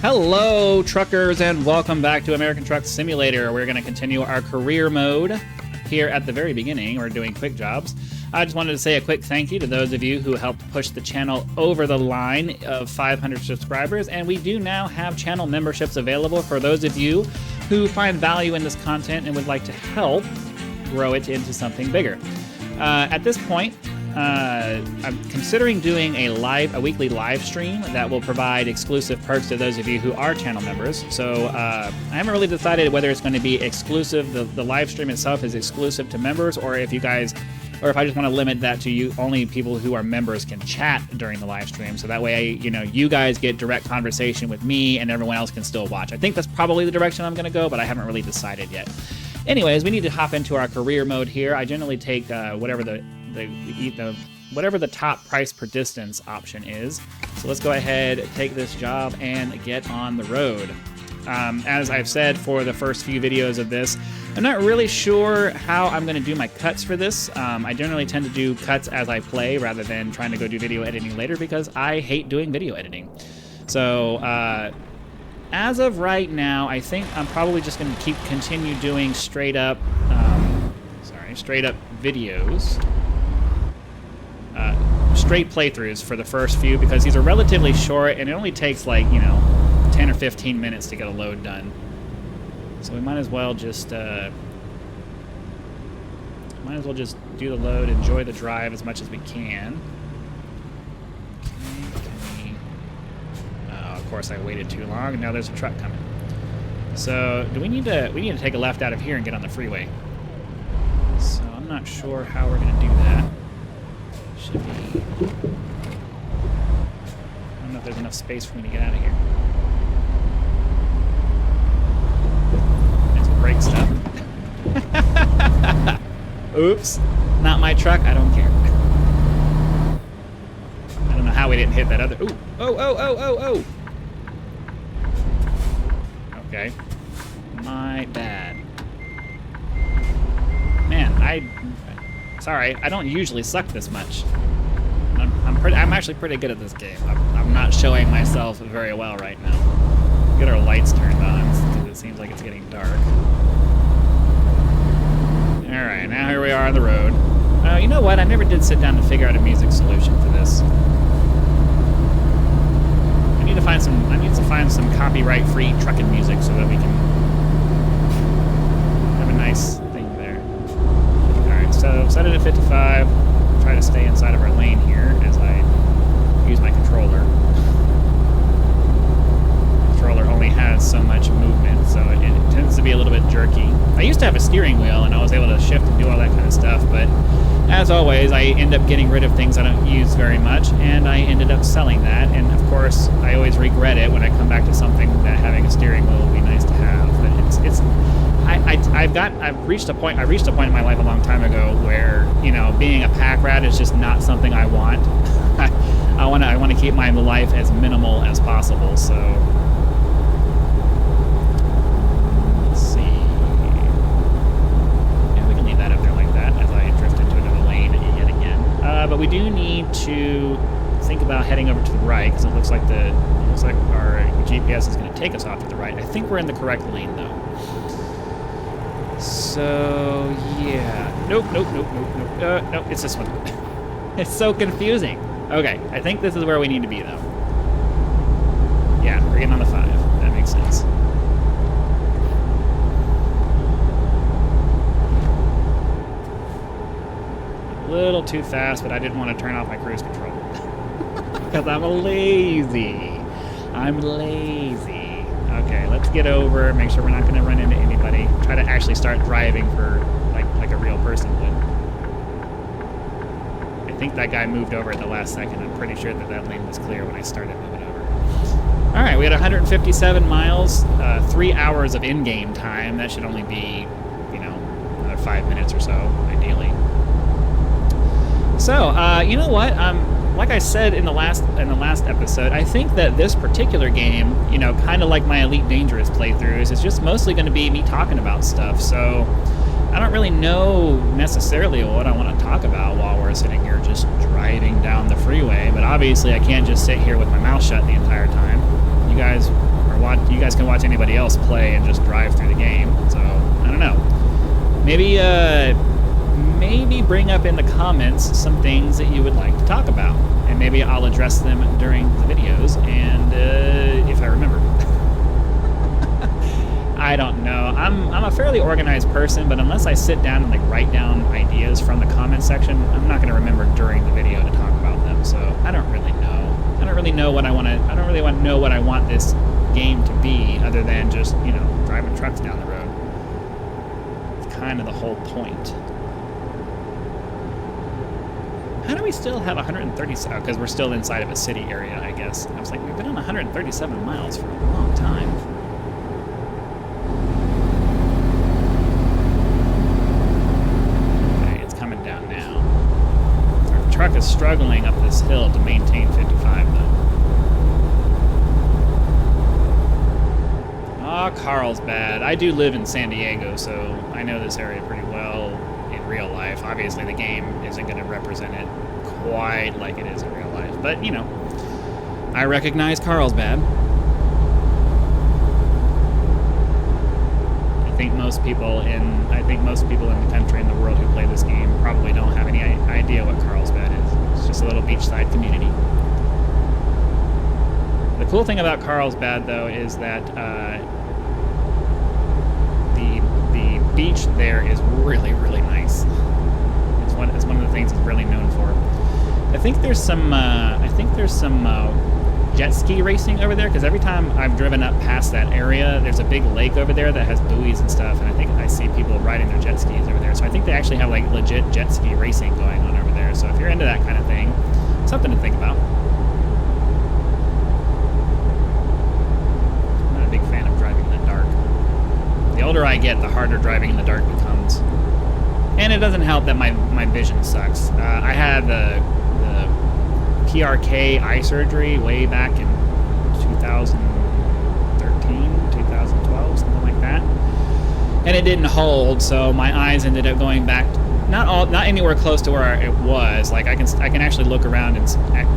Hello, truckers, and welcome back to American Truck Simulator. We're going to continue our career mode here at the very beginning. We're doing quick jobs. I just wanted to say a quick thank you to those of you who helped push the channel over the line of 500 subscribers, and we do now have channel memberships available for those of you who find value in this content and would like to help grow it into something bigger. At this point, I'm considering doing a weekly live stream that will provide exclusive perks to those of you who are channel members. So I haven't really decided whether it's going to be exclusive. The live stream itself is exclusive to members, or if I just want to limit that to you, only people who are members can chat during the live stream. So that way, you guys get direct conversation with me, and everyone else can still watch. I think that's probably the direction I'm going to go, but I haven't really decided yet. Anyways, we need to hop into our career mode here. I generally take whatever the top price per distance option is. So let's go ahead, take this job, and get on the road. As I've said for the first few videos of this, I'm not really sure how I'm going to do my cuts for this. I generally tend to do cuts as I play rather than trying to go do video editing later because I hate doing video editing. So as of right now, I think I'm probably just going to continue doing straight up videos. Straight playthroughs for the first few because these are relatively short and it only takes like 10 or 15 minutes to get a load done, so we might as well just do the load, enjoy the drive as much as we can. Okay, of course I waited too long and now there's a truck coming. So we need to take a left out of here and get on the freeway, so I'm not sure how we're gonna do that. Should be. I don't know if there's enough space for me to get out of here. Let's break stuff. Oops. Not my truck. I don't care. I don't know how we didn't hit that other. Ooh. Oh. Okay. My bad. Man, sorry, I don't usually suck this much. I'm actually pretty good at this game. I'm not showing myself very well right now. Get our lights turned on because it seems like it's getting dark. All right, now here we are on the road. You know what? I never did sit down to figure out a music solution for this. I need to find some copyright-free trucking music so that we can have a nice thing there. All right, so set it at 55. Try to stay inside of our lane here as I use my controller. The controller only has so much movement, so it tends to be a little bit jerky. I used to have a steering wheel and I was able to shift and do all that kind of stuff, but as always, I end up getting rid of things I don't use very much, and I ended up selling that, and of course, I always regret it when I come back to something that having a steering wheel would be nice to have, but I've reached a point in my life a long time ago where, being a pack rat is just not something I want. I want to keep my life as minimal as possible, so let's see. Yeah, we can leave that up there like that as I drift into another lane yet again. But we do need to think about heading over to the right because it looks like our GPS is going to take us off to the right. I think we're in the correct lane though. So, yeah. Nope. No, it's this one. It's so confusing. Okay, I think this is where we need to be, though. Yeah, we're getting on the 5. That makes sense. A little too fast, but I didn't want to turn off my cruise control. Because I'm lazy. Okay, let's get over, make sure we're not going to run into anybody. Try to actually start driving for like a real person would. I think that guy moved over at the last second. I'm pretty sure that lane was clear when I started moving over. All right, we had 157 miles, 3 hours of in-game time. That should only be, another 5 minutes or so, ideally. So, you know what? Like I said in the last episode, I think that this particular game, kind of like my Elite Dangerous playthroughs, is just mostly going to be me talking about stuff. So I don't really know necessarily what I want to talk about while we're sitting here just driving down the freeway. But obviously, I can't just sit here with my mouth shut the entire time. You guys are you guys can watch anybody else play and just drive through the game. So I don't know. Maybe maybe bring up in the comments some things that you would like to talk about, and maybe I'll address them during the videos, and if I remember. I don't know. I'm a fairly organized person, but unless I sit down and like write down ideas from the comment section, I'm not going to remember during the video to talk about them. So I don't really know. I don't really know what I want to. I don't really want to know what I want this game to be, other than just driving trucks down the road. It's kind of the whole point. How do we still have 137? Because we're still inside of a city area, I guess. I was like, we've been on 137 miles for a long time. Truck is struggling up this hill to maintain 55 though. Ah, Carlsbad. I do live in San Diego, so I know this area pretty well in real life. Obviously the game isn't going to represent it quite like it is in real life, but I recognize Carlsbad. I think most people in the country and the world who play this game probably don't have any idea what Carlsbad is. It's just a little beachside community. The cool thing about Carlsbad, though, is that the beach there is really, really nice. It's one of the things it's really known for. I think there's some jet ski racing over there, because every time I've driven up past that area, there's a big lake over there that has buoys and stuff, and I think I see people riding their jet skis over there. So I think they actually have like legit jet ski racing going on over there. So if you're into that kind of thing, something to think about. I'm not a big fan of driving in the dark. The older I get, the harder driving in the dark becomes. And it doesn't help that my vision sucks. I had the PRK eye surgery way back in 2013, 2012, something like that, and it didn't hold. So my eyes ended up going back, not anywhere close to where it was. Like I can actually look around and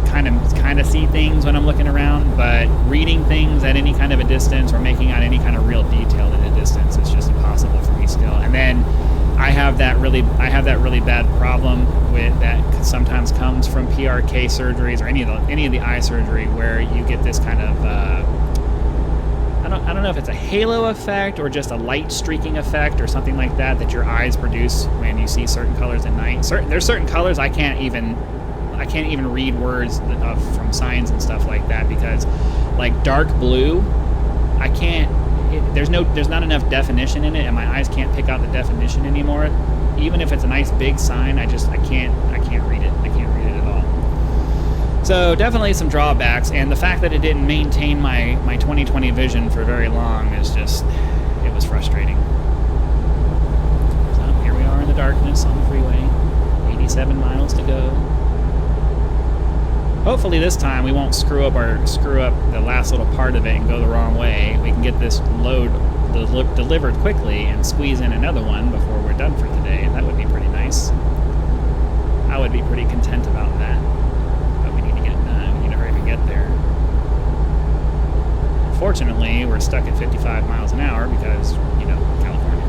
kind of see things when I'm looking around, but reading things at any kind of a distance or making out any kind of real detail at a distance, it's just impossible for me still. And then I have that really bad problem with that sometimes comes from PRK surgeries or any of the eye surgery, where you get this kind of I don't know if it's a halo effect or just a light streaking effect or something like that your eyes produce when you see certain colors at night. There's certain colors I can't even read words from signs and stuff like that, because like dark blue, I can't. There's not enough definition in it, and my eyes can't pick out the definition anymore. Even if it's a nice big sign, I can't read it. I can't read it at all. So definitely some drawbacks, and the fact that it didn't maintain my 20/20 vision for very long is just, it was frustrating. So here we are in the darkness on the freeway, 87 miles to go. Hopefully this time we won't screw up the last little part of it and go the wrong way. We can get this load delivered quickly and squeeze in another one before we're done for today. That would be pretty nice. I would be pretty content about that. But we need to hurry to get there. Fortunately, we're stuck at 55 miles an hour because, California.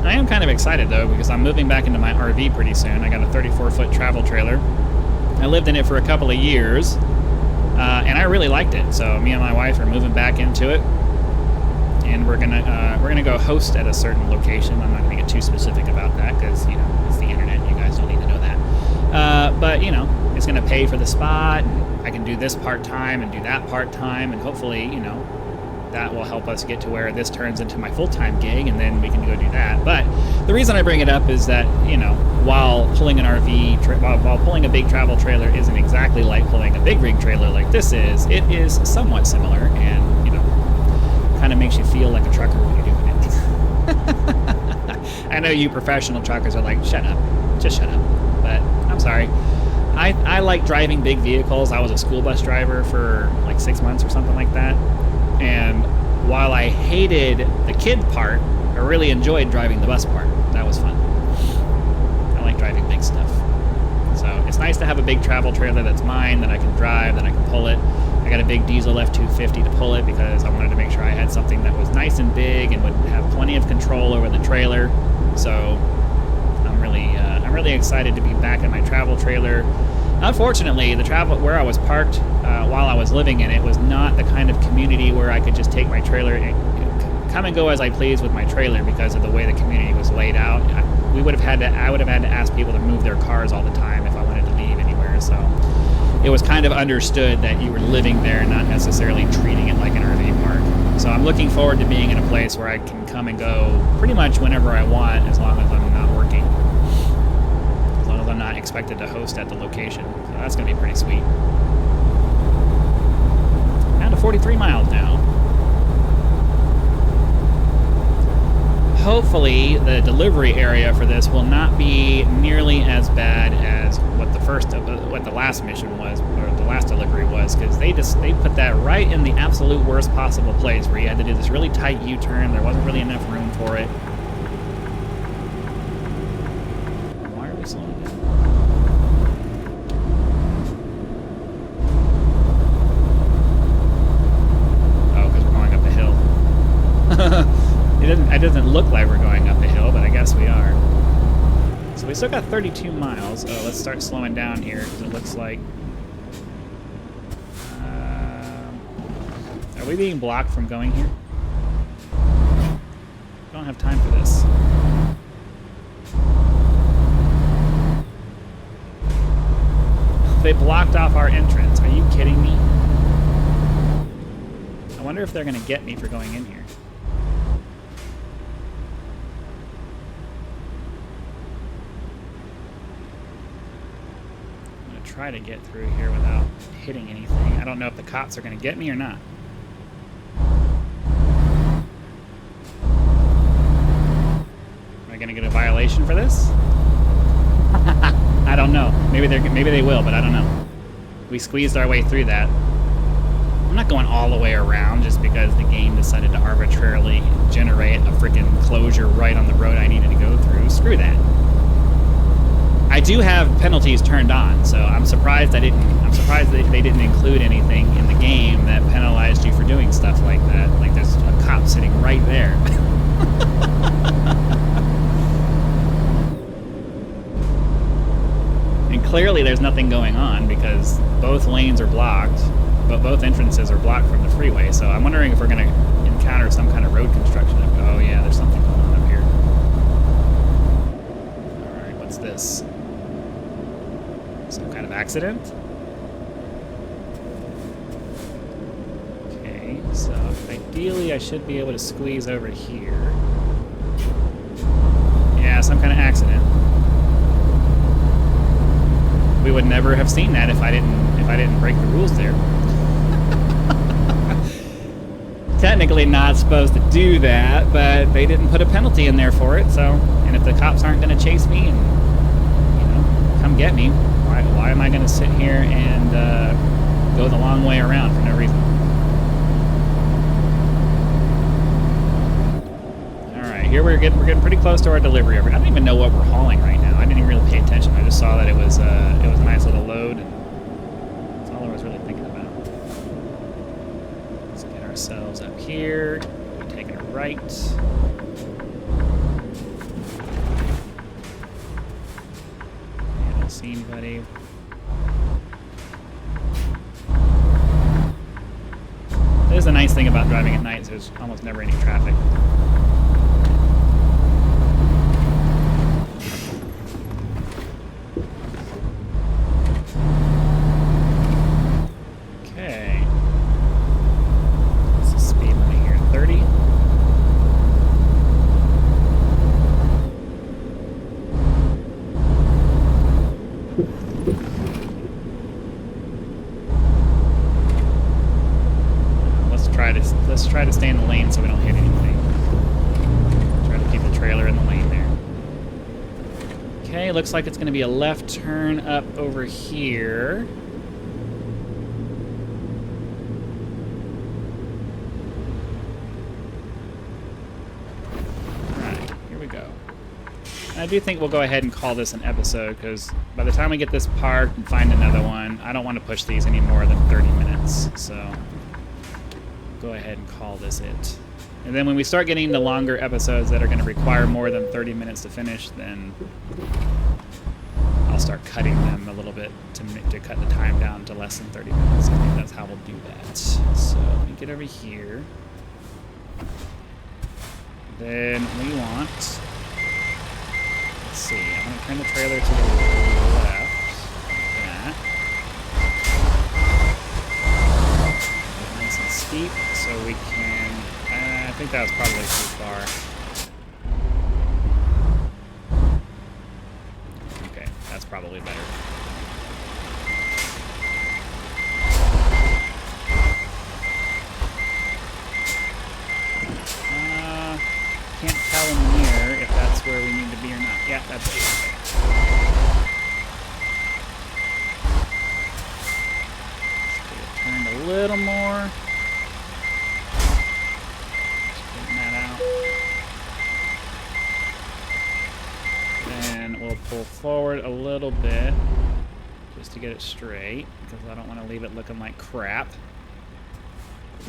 I am kind of excited though, because I'm moving back into my RV pretty soon. I got a 34-foot travel trailer. I lived in it for a couple of years, and I really liked it. So me and my wife are moving back into it, and we're gonna go host at a certain location. I'm not gonna get too specific about that because it's the internet. You guys don't need to know that. But it's gonna pay for the spot, and I can do this part time and do that part time, and hopefully that will help us get to where this turns into my full-time gig, and then we can go do that. But the reason I bring it up is that, while pulling an RV, while pulling a big travel trailer isn't exactly like pulling a big rig trailer like this is, it is somewhat similar, and, kind of makes you feel like a trucker when you're doing it. I know you professional truckers are like, shut up, just shut up. But I'm sorry. I like driving big vehicles. I was a school bus driver for like 6 months or something like that. And while I hated the kid part, I really enjoyed driving the bus part. That was fun. I like driving big stuff. So it's nice to have a big travel trailer that's mine, that I can drive, that I can pull it. I got a big diesel F-250 to pull it because I wanted to make sure I had something that was nice and big and would have plenty of control over the trailer. So I'm really excited to be back in my travel trailer. Unfortunately, the travel where I was parked while I was living in it was not the kind of community where I could just take my trailer and come and go as I please with my trailer because of the way the community was laid out. I would have had to ask people to move their cars all the time if I wanted to leave anywhere. So it was kind of understood that you were living there, not necessarily treating it like an RV park. So I'm looking forward to being in a place where I can come and go pretty much whenever I want, as long as I'm not working. As long as I'm not expected to host at the location. So that's going to be pretty sweet. Down to 43 miles now. Hopefully the delivery area for this will not be nearly as bad as what the last mission was, or the last delivery was, because they put that right in the absolute worst possible place where you had to do this really tight U-turn. There wasn't really enough room for it. Why are we slowing down? Oh, because we're going up a hill. It doesn't look like we're going up a hill, but I guess we are. So we still got 32 miles. Oh, let's start slowing down here, because it looks like... are we being blocked from going here? I don't have time for this. They blocked off our entrance. Are you kidding me? I wonder if they're going to get me for going in here. Try to get through here without hitting anything. I don't know if the cops are going to get me or not. Am I going to get a violation for this? I don't know. Maybe they will, but I don't know. We squeezed our way through that. I'm not going all the way around just because the game decided to arbitrarily generate a freaking closure right on the road I needed to go through. Screw that. I do have penalties turned on, so I'm surprised that they didn't include anything in the game that penalized you for doing stuff like that. Like there's a cop sitting right there. And clearly there's nothing going on because both lanes are blocked, but both entrances are blocked from the freeway. So I'm wondering if we're going to encounter some kind of road construction. Oh yeah, there's something going on up here. All right, what's this? Some kind of accident? Okay, so ideally I should be able to squeeze over here. Yeah, some kind of accident. We would never have seen that if I didn't break the rules there. Technically not supposed to do that, but they didn't put a penalty in there for it, so... And if the cops aren't going to chase me and, you know, come get me, why am I going to sit here and go the long way around for no reason? All right, here we're getting pretty close to our delivery. I don't even know what we're hauling right now. I didn't even really pay attention. I just saw that it was a nice little load, and that's all I was really thinking about. Let's get ourselves up here. We're taking a right. See anybody? There's a nice thing about driving at night, so there's almost never any traffic. Okay. What's the speed limit here? 30? Let's try to stay in the lane so we don't hit anything. Try to keep the trailer in the lane there. Okay, looks like it's going to be a left turn up over here. Alright, here we go. I do think we'll go ahead and call this an episode, because by the time we get this parked and find another one, I don't want to push these any more than 30 minutes. So go ahead and call this it. And then when we start getting the longer episodes that are going to require more than 30 minutes to finish, then I'll start cutting them a little bit to cut the time down to less than 30 minutes. I think that's how we'll do that. So let me get over here. Then we want, let's see, I'm going to turn the trailer to the left, like that. Nice and steep, so we can, I think that was probably too far. Okay, that's probably better. Can't tell in the mirror if that's where we need to be or not. Yeah, that's it. Let's get it turned a little more. Just getting that out. Then we'll pull forward a little bit just to get it straight, because I don't want to leave it looking like crap.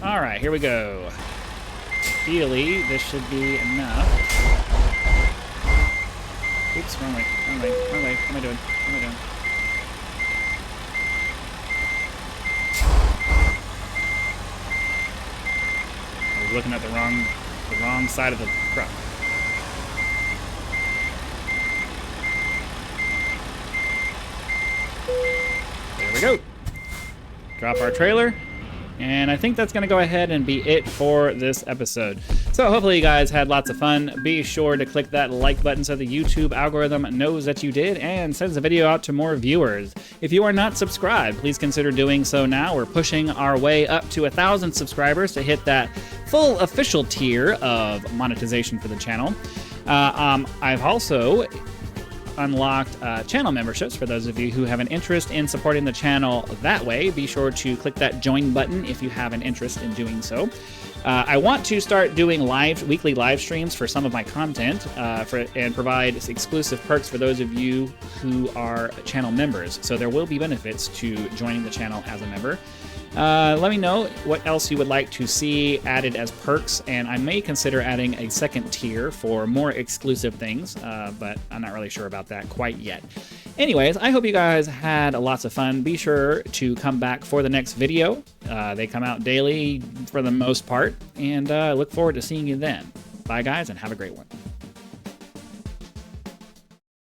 All right, here we go. Ideally, this should be enough. Oops, wrong way, wrong way, wrong way. What am I doing? What am I doing? I was looking at the wrong side of the truck. There we go. Drop our trailer. And I think that's going to go ahead and be it for this episode. So hopefully you guys had lots of fun. Be sure to click that like button so the YouTube algorithm knows that you did and sends the video out to more viewers. If you are not subscribed, please consider doing so now. We're pushing our way up to 1,000 subscribers to hit that full official tier of monetization for the channel. I've also unlocked channel memberships for those of you who have an interest in supporting the channel that way. Be sure to click that join button if you have an interest in doing so. I want to start doing weekly live streams for some of my content and provide exclusive perks for those of you who are channel members. So there will be benefits to joining the channel as a member. Let me know what else you would like to see added as perks, and I may consider adding a second tier for more exclusive things, but I'm not really sure about that quite yet. Anyways, I hope you guys had lots of fun. Be sure to come back for the next video. They come out daily for the most part, and look forward to seeing you then. Bye, guys, and have a great one.